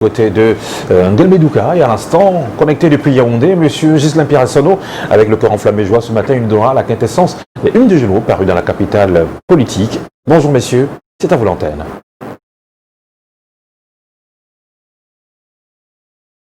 Côté de Ngelmedouka et à l'instant, connecté depuis Yaoundé, monsieur Ghislain Pirasano, avec le cœur enflammé joie ce matin, une Dora, la quintessence et une du journaux paru dans la capitale politique. Bonjour messieurs, c'est à vous l'antenne.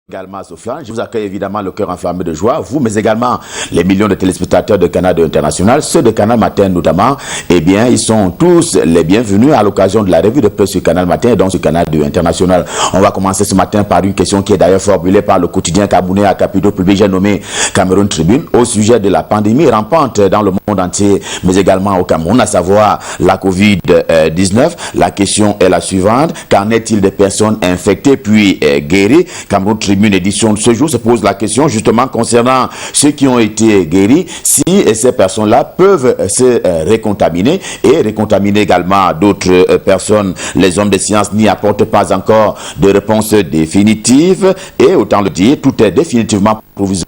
Également, Sofiane, je vous accueille évidemment le cœur enflammé de joie, vous, mais également les millions de téléspectateurs de Canal 2 International, ceux de Canal Matin notamment, eh bien, ils sont tous les bienvenus à l'occasion de la revue de presse sur Canal Matin et donc sur Canal 2 International. On va commencer ce matin par une question qui est d'ailleurs formulée par le quotidien camerounais à capitaux publics, j'ai nommé Cameroun Tribune, au sujet de la pandémie rampante dans le monde entier, mais également au Cameroun, à savoir la Covid-19. La question est la suivante, qu'en est-il des personnes infectées puis guéries? Cameroun Tribune édition de ce jour se pose la question justement concernant ceux qui ont été guéris, si ces personnes-là peuvent se récontaminer et récontaminer également d'autres personnes. Les hommes de science n'y apportent pas encore de réponse définitive et autant le dire, tout est définitivement provisoire.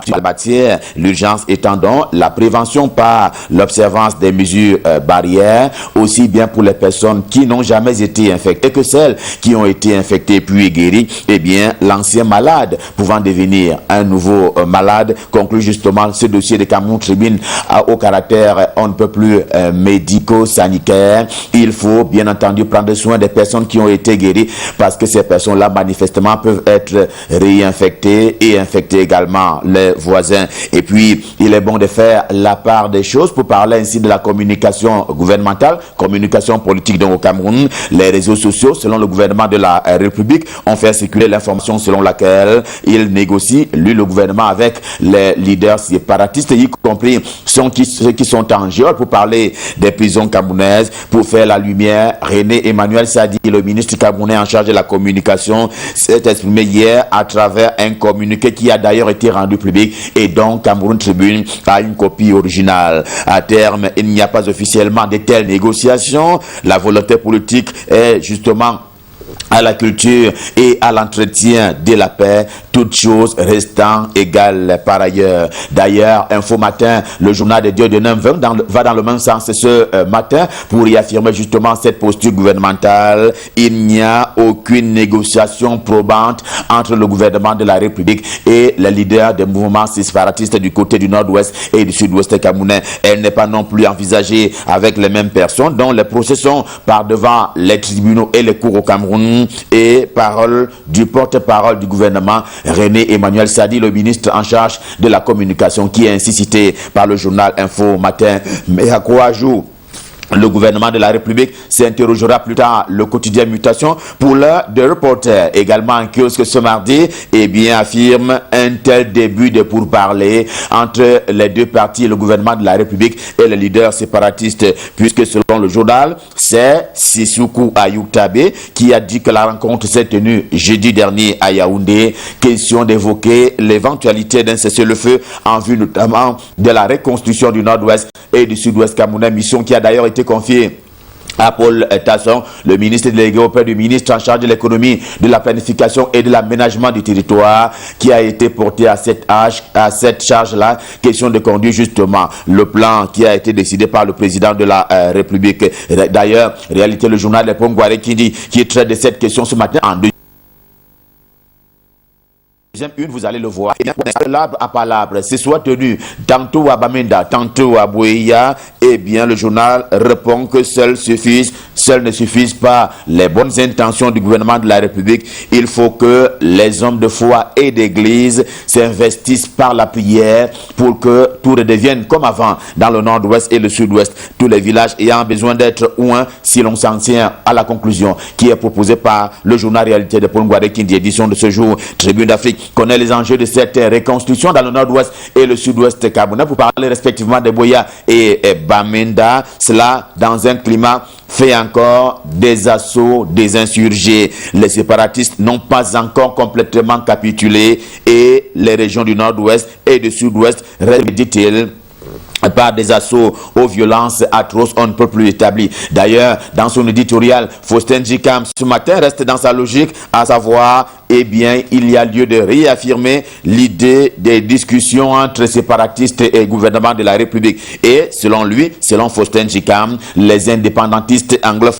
Sur la matière, l'urgence étant donc la prévention par l'observance des mesures barrières, aussi bien pour les personnes qui n'ont jamais été infectées que celles qui ont été infectées puis guéries, eh bien, l'ancien malade pouvant devenir un nouveau malade, conclut justement ce dossier de Cameroun Tribune au caractère on ne peut plus médico-sanitaire. Il faut bien entendu prendre soin des personnes qui ont été guéries parce que ces personnes-là manifestement peuvent être réinfectées et infecter également les voisins. Et puis, il est bon de faire la part des choses pour parler ainsi de la communication gouvernementale, communication politique donc au Cameroun. Les réseaux sociaux, selon le gouvernement de la République, ont fait circuler l'information selon laquelle il négocie, lui, le gouvernement, avec les leaders séparatistes, y compris ceux qui sont en géol pour parler des prisons camerounaises, pour faire la lumière. René Emmanuel Sadi, le ministre camerounais en charge de la communication, s'est exprimé hier à travers un communiqué qui a d'ailleurs été rendu public et donc Cameroun Tribune a une copie originale. À terme, il n'y a pas officiellement de telles négociations. La volonté politique est justement à la culture et à l'entretien de la paix, toutes choses restant égales par ailleurs. D'ailleurs, Info Matin, le journal de Dieu de Nam va dans le même sens ce matin pour y affirmer justement cette posture gouvernementale. Il n'y a aucune négociation probante entre le gouvernement de la République et les leaders des mouvements séparatistes du côté du nord-ouest et du sud-ouest camerounais. Elle n'est pas non plus envisagée avec les mêmes personnes dont les procès sont par devant les tribunaux et les cours au Cameroun. Et parole du porte-parole du gouvernement, René Emmanuel Sadi, le ministre en charge de la communication, qui est ainsi cité par le journal Info Matin. Mais à quoi joue le gouvernement de la République s'interrogera plus tard le quotidien Mutation pour l'heure de reporter. Également en kiosque ce mardi, eh bien, affirme un tel début de pourparlers entre les deux partis, le gouvernement de la République et les leaders séparatistes, puisque selon le journal, c'est Sissoukou Ayoutabe qui a dit que la rencontre s'est tenue jeudi dernier à Yaoundé. Question d'évoquer l'éventualité d'un cessez-le-feu en vue notamment de la reconstruction du nord-ouest et du sud-ouest camerounais, mission qui a d'ailleurs été confiée à Paul Tasson, le ministre délégué auprès du ministre en charge de l'économie, de la planification et de l'aménagement du territoire, qui a été porté à cette charge-là. Question de conduire justement le plan qui a été décidé par le président de la République. D'ailleurs, réalité, le journal de Pongware qui traite de cette question ce matin en vous allez le voir. L'arbre à palabre, c'est soit tenu tantôt à Bamenda, tantôt à Bouéya. Eh bien, le journal répond que seules ne suffisent pas les bonnes intentions du gouvernement de la République. Il faut que les hommes de foi et d'église s'investissent par la prière pour que tout redevienne comme avant dans le nord-ouest et le sud-ouest. Tous les villages ayant besoin d'être ouins si l'on s'en tient à la conclusion qui est proposée par le journal Réalité de Paul Ngouare Kindi, édition de ce jour. Tribune d'Afrique connaît les enjeux de cette reconstruction dans le nord-ouest et le sud-ouest camerounais pour parler respectivement de Boya et Bamenda. Cela dans un climat fait encore des assauts des insurgés. Les séparatistes n'ont pas encore complètement capitulé et les régions du nord-ouest et du sud-ouest restent, dit-il, par des assauts aux violences atroces, on ne peut plus établir. D'ailleurs, dans son éditorial, Faustin Djikam ce matin reste dans sa logique, à savoir, eh bien, il y a lieu de réaffirmer l'idée des discussions entre séparatistes et gouvernement de la République. Et selon lui, selon Faustin Djikam, les indépendantistes anglophones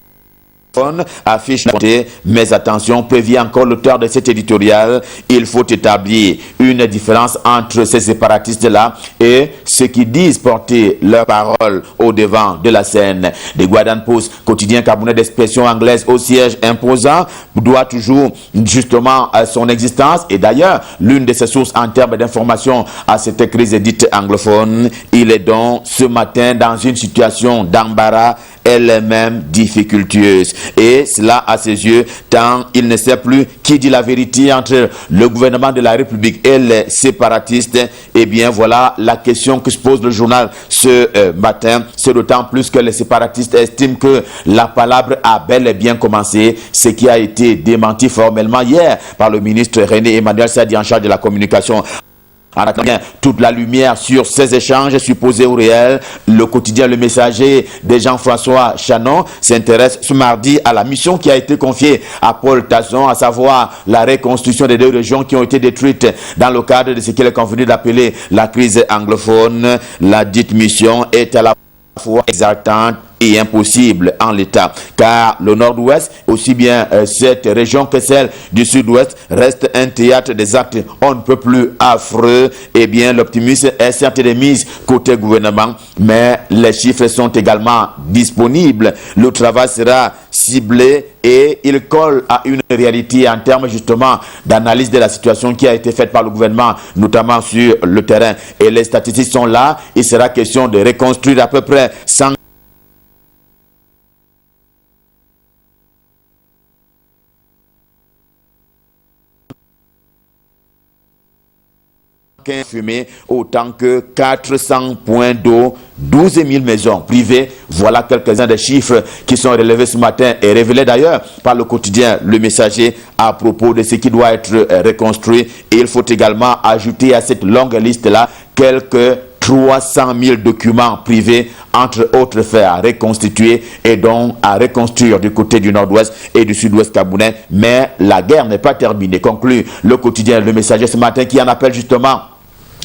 affiche la montée, mais attention, prévient encore l'auteur de cet éditorial, il faut établir une différence entre ces séparatistes-là et ceux qui disent porter leur parole au devant de la scène. The Guardian Post, quotidien camerounais d'expression anglaise au siège imposant, doit toujours justement à son existence, et d'ailleurs, l'une de ses sources en termes d'information à cette crise dite anglophone, il est donc ce matin dans une situation d'embarras elle-même difficultueuse. Et cela à ses yeux, tant il ne sait plus qui dit la vérité entre le gouvernement de la République et les séparatistes. Eh bien, voilà la question que se pose le journal ce matin. C'est d'autant plus que les séparatistes estiment que la palabre a bel et bien commencé, ce qui a été démenti formellement hier par le ministre René Emmanuel Sadi en charge de la communication. En attendant toute la lumière sur ces échanges supposés ou réels, le quotidien Le Messager de Jean-François Chanon s'intéresse ce mardi à la mission qui a été confiée à Paul Tasson, à savoir la reconstruction des deux régions qui ont été détruites dans le cadre de ce qu'il est convenu d'appeler la crise anglophone. La dite mission est à la fois exaltante et impossible en l'état, car le nord-ouest, aussi bien cette région que celle du sud-ouest, reste un théâtre des actes on ne peut plus affreux. Eh bien, l'optimisme est certes de mise côté gouvernement, mais les chiffres sont également disponibles. Le travail sera ciblé et il colle à une réalité en termes justement d'analyse de la situation qui a été faite par le gouvernement, notamment sur le terrain. Et les statistiques sont là. Il sera question de reconstruire à peu près 100 fumée, autant que 400 points d'eau, 12 000 maisons privées. Voilà quelques-uns des chiffres qui sont relevés ce matin et révélés d'ailleurs par le quotidien Le Messager à propos de ce qui doit être reconstruit. Et il faut également ajouter à cette longue liste-là quelques 300 000 documents privés, entre autres faits à reconstituer et donc à reconstruire du côté du nord-ouest et du sud-ouest camerounais. Mais la guerre n'est pas terminée, conclut le quotidien Le Messager ce matin, qui en appelle justement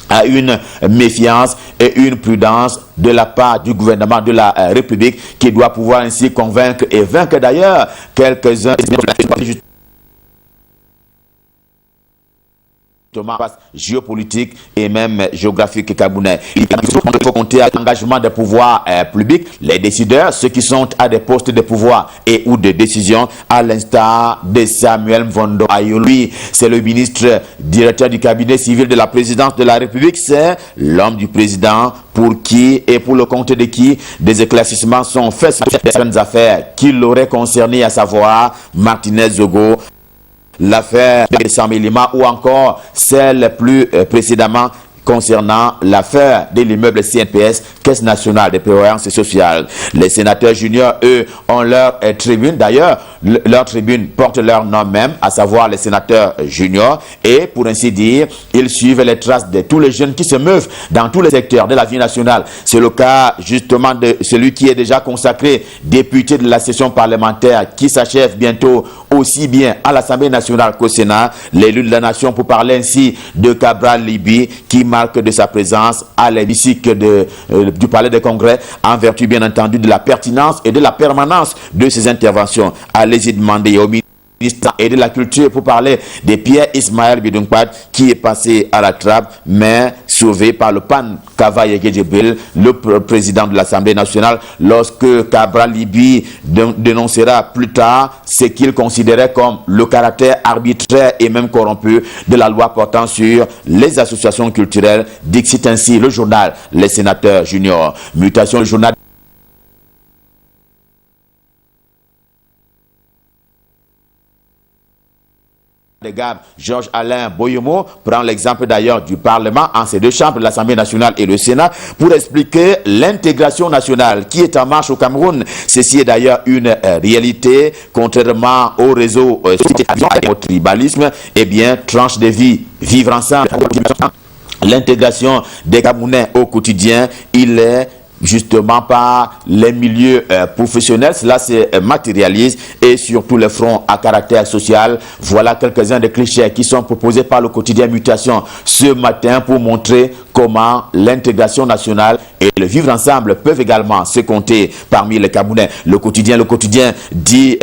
à une méfiance et une prudence de la part du gouvernement de la République, qui doit pouvoir ainsi convaincre et vaincre d'ailleurs quelques-uns géopolitique et même géographique camerounais. Il faut compter à l'engagement des pouvoirs publics, les décideurs, ceux qui sont à des postes de pouvoir et ou de décision, à l'instar de Samuel Mvondo Ayo. Lui, c'est le ministre directeur du cabinet civil de la présidence de la République, c'est l'homme du président pour qui et pour le compte de qui des éclaircissements sont faits sur certaines affaires qui l'auraient concerné, à savoir Martinez Zogo, l'affaire de Samuel Lima ou encore celle plus précédemment concernant l'affaire de l'immeuble CNPS, Caisse nationale de prévoyance sociale. Les sénateurs juniors, eux, ont leur tribune. D'ailleurs, leur tribune porte leur nom même, à savoir les sénateurs juniors. Et pour ainsi dire, ils suivent les traces de tous les jeunes qui se meuvent dans tous les secteurs de la vie nationale. C'est le cas justement de celui qui est déjà consacré député de la session parlementaire qui s'achève bientôt aussi bien à l'Assemblée nationale qu'au Sénat. L'élu de la nation, pour parler ainsi de Cabral Libi, qui marque de sa présence à l'hémicycle du Palais des Congrès, en vertu bien entendu de la pertinence et de la permanence de ses interventions. Allez-y demander au ministre et de la culture pour parler de Pierre Ismaël Bidounkpat, qui est passé à la trappe mais sauvé par le PAN Kavaye Gedjebril, le président de l'Assemblée nationale, lorsque Cabral Libi dénoncera plus tard ce qu'il considérait comme le caractère arbitraire et même corrompu de la loi portant sur les associations culturelles. Dixit ainsi le journal Les Sénateurs Juniors. Mutation, le journal de Gab, Georges Alain Boyomo, prend l'exemple d'ailleurs du Parlement en ces deux chambres, l'Assemblée nationale et le Sénat, pour expliquer l'intégration nationale qui est en marche au Cameroun. Ceci est d'ailleurs une réalité, contrairement au réseau au tribalisme, eh bien, tranche de vie, vivre ensemble. L'intégration des Camerounais au quotidien, il est justement par les milieux professionnels. Cela se matérialise et sur tous les fronts à caractère social. Voilà quelques-uns des clichés qui sont proposés par le quotidien Mutation ce matin pour montrer comment l'intégration nationale et le vivre ensemble peuvent également se compter parmi les Camerounais. Le quotidien dit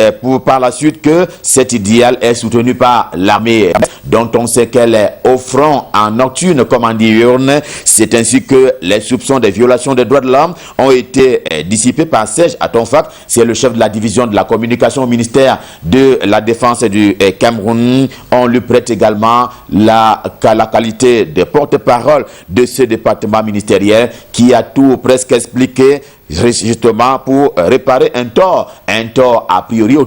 par la suite que cet idéal est soutenu par l'armée dont on sait qu'elle est au front en nocturne comme en diurne. C'est ainsi que les soupçons des violations des droits de l'homme ont été dissipés par Serge Atonfak. C'est le chef de la division de la communication au ministère de la Défense du Cameroun. On lui prête également la qualité de porte-parole de ce département ministériel qui a tout presque expliqué justement pour réparer un tort a priori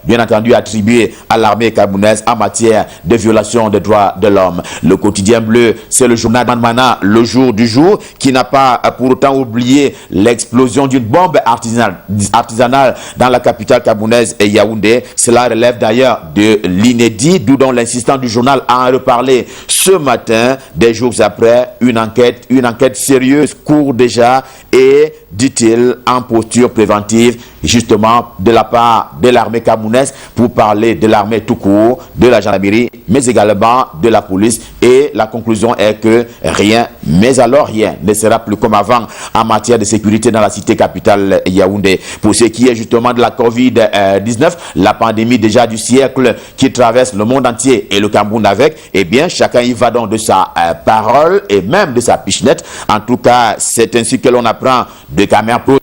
bien entendu attribué à l'armée camerounaise en matière de violation des droits de l'homme. Le quotidien bleu, c'est le journal Manmana, le jour du jour, qui n'a pas pour autant oublié l'explosion d'une bombe artisanale dans la capitale camerounaise et Yaoundé. Cela relève d'ailleurs de l'inédit, d'où donc l'insistance du journal à en reparler ce matin, des jours après. Une enquête sérieuse court déjà et, dit-il, en posture préventive, justement de la part de l'armée camerounaise, pour parler de l'armée tout court, de la gendarmerie, mais également de la police. Et la conclusion est que rien, mais alors rien, ne sera plus comme avant en matière de sécurité dans la cité capitale Yaoundé. Pour ce qui est justement de la Covid-19, la pandémie déjà du siècle qui traverse le monde entier et le Cameroun avec, eh bien, chacun y va donc de sa parole et même de sa pichenette. En tout cas, c'est ainsi que l'on apprend de Cameroun.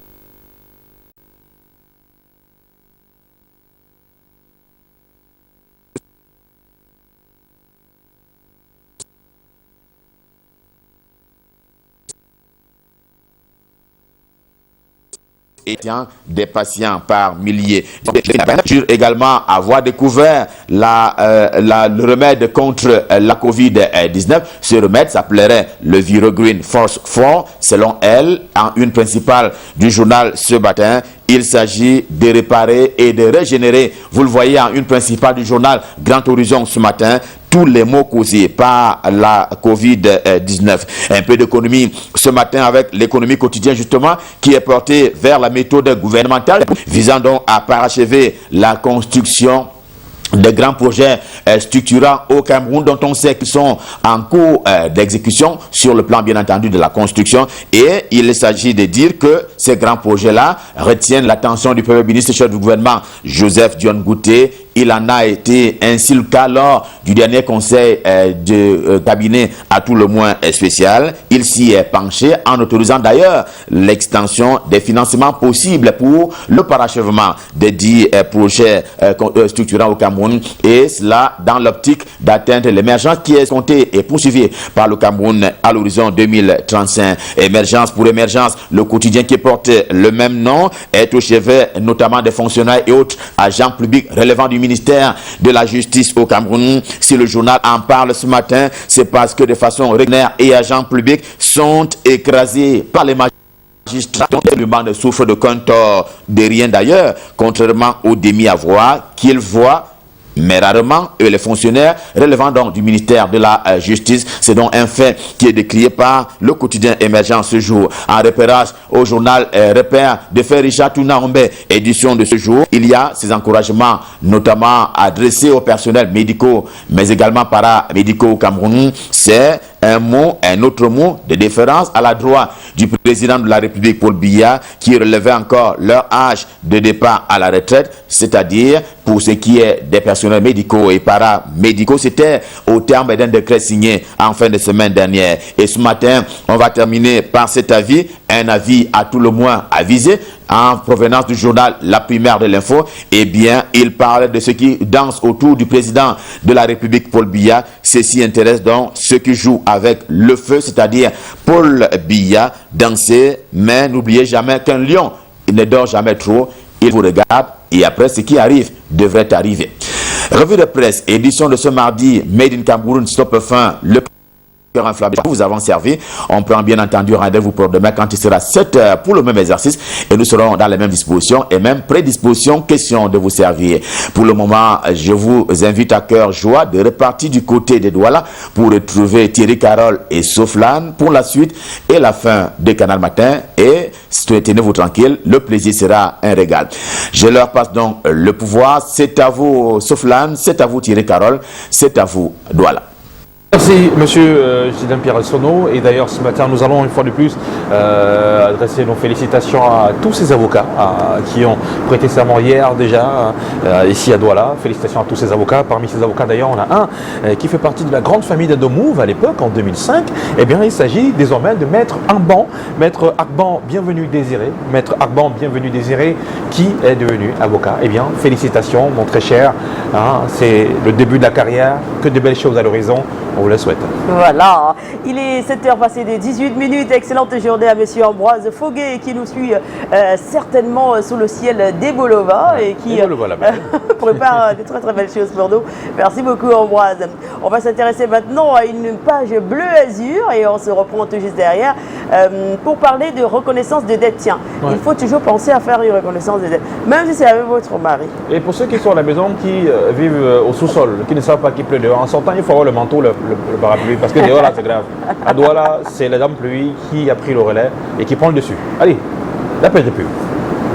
Et des patients par milliers. Jure également avoir découvert le remède contre la Covid-19. Ce remède s'appellerait le Virogreen Force 4. Selon elle, en une principale du journal ce matin, il s'agit de réparer et de régénérer. Vous le voyez en une principale du journal Grand Horizon ce matin. Tous les maux causés par la Covid-19. Un peu d'économie ce matin avec l'économie quotidienne justement qui est portée vers la méthode gouvernementale visant donc à parachever la construction des grands projets structurants au Cameroun dont on sait qu'ils sont en cours d'exécution sur le plan bien entendu de la construction, et il s'agit de dire que ces grands projets-là retiennent l'attention du Premier ministre chef du gouvernement Joseph Dion Ngouté. Il en a été ainsi le cas lors du dernier conseil de cabinet à tout le moins spécial. Il s'y est penché en autorisant d'ailleurs l'extension des financements possibles pour le parachèvement des 10 projets structurants au Cameroun, et cela dans l'optique d'atteindre l'émergence qui est escomptée et poursuivie par le Cameroun à l'horizon 2035. Émergence pour émergence, le quotidien qui porte le même nom est au chevet notamment des fonctionnaires et autres agents publics relevant du ministère de la Justice au Cameroun. Si le journal en parle ce matin, c'est parce que de façon régulière et agents publics sont écrasés par les magistrats dont le monde souffre de tort de rien d'ailleurs, contrairement aux demi-avoirs qu'ils voient mais rarement, et les fonctionnaires relevant donc du ministère de la Justice. C'est donc un fait qui est décrié par le quotidien émergent ce jour. En repérage au journal Repère de Frère Richard Tounaombe, édition de ce jour, il y a ces encouragements notamment adressés aux personnels médicaux, mais également paramédicaux au Cameroun. C'est un autre mot de déférence à la droite du président de la République Paul Biya, qui relevait encore leur âge de départ à la retraite, c'est-à-dire pour ce qui est des personnels médicaux et paramédicaux, c'était au terme d'un décret signé en fin de semaine dernière. Et ce matin, on va terminer par cet avis, un avis à tout le moins avisé, en provenance du journal La Primaire de l'Info. Eh bien, il parle de ce qui danse autour du président de la République Paul Biya. Ceci intéresse donc ceux qui jouent avec le feu, c'est-à-dire Paul Biya. Danser, mais n'oubliez jamais qu'un lion, il ne dort jamais trop. Il vous regarde et après ce qui arrive devrait arriver. Revue de presse, édition de ce mardi, Made in Cameroun, stop fin. Le cœur enflammé. Vous avons servi. On prend bien entendu rendez-vous pour demain quand il sera 7 heures pour le même exercice et nous serons dans les mêmes dispositions et même prédisposition, question de vous servir. Pour le moment, je vous invite à cœur joie de repartir du côté des Douala pour retrouver Thierry Carole et Soflan pour la suite et la fin de Canal Matin et tenez-vous tranquille, le plaisir sera un régal. Je leur passe donc le pouvoir. C'est à vous Soflan, c'est à vous Thierry Carole, c'est à vous Douala. Merci Monsieur Gislain Pierre Sono, et d'ailleurs ce matin nous allons une fois de plus adresser nos félicitations à tous ces avocats qui ont prêté serment hier déjà ici à Douala. Félicitations à tous ces avocats. Parmi ces avocats d'ailleurs on a un qui fait partie de la grande famille d'Adomouv à l'époque en 2005. Eh bien il s'agit désormais de Maître Arban, Maître Arban Bienvenu Désiré, Maître Arban Bienvenu Désiré qui est devenu avocat. Eh bien félicitations mon très cher, c'est le début de la carrière, que de belles choses à l'horizon. On vous le souhaite. Voilà, il est 7h passé de 18 minutes. Excellente journée à monsieur Ambroise Foguet qui nous suit certainement sous le ciel des Bolova et qui prépare des très belles choses pour nous. Merci beaucoup Ambroise. On va s'intéresser maintenant à une page bleu azur et on se reprend tout juste derrière pour parler de reconnaissance de dette. Tiens, il faut toujours penser à faire une reconnaissance de dette, même si c'est avec votre mari. Et pour ceux qui sont à la maison, qui vivent au sous-sol, qui ne savent pas qu'il pleut dehors, en sortant il faut avoir le manteau, le parapluie, parce que dehors là c'est grave. À Douala, c'est la dame pluie qui a pris le relais et qui prend le dessus. Allez, la page de pub.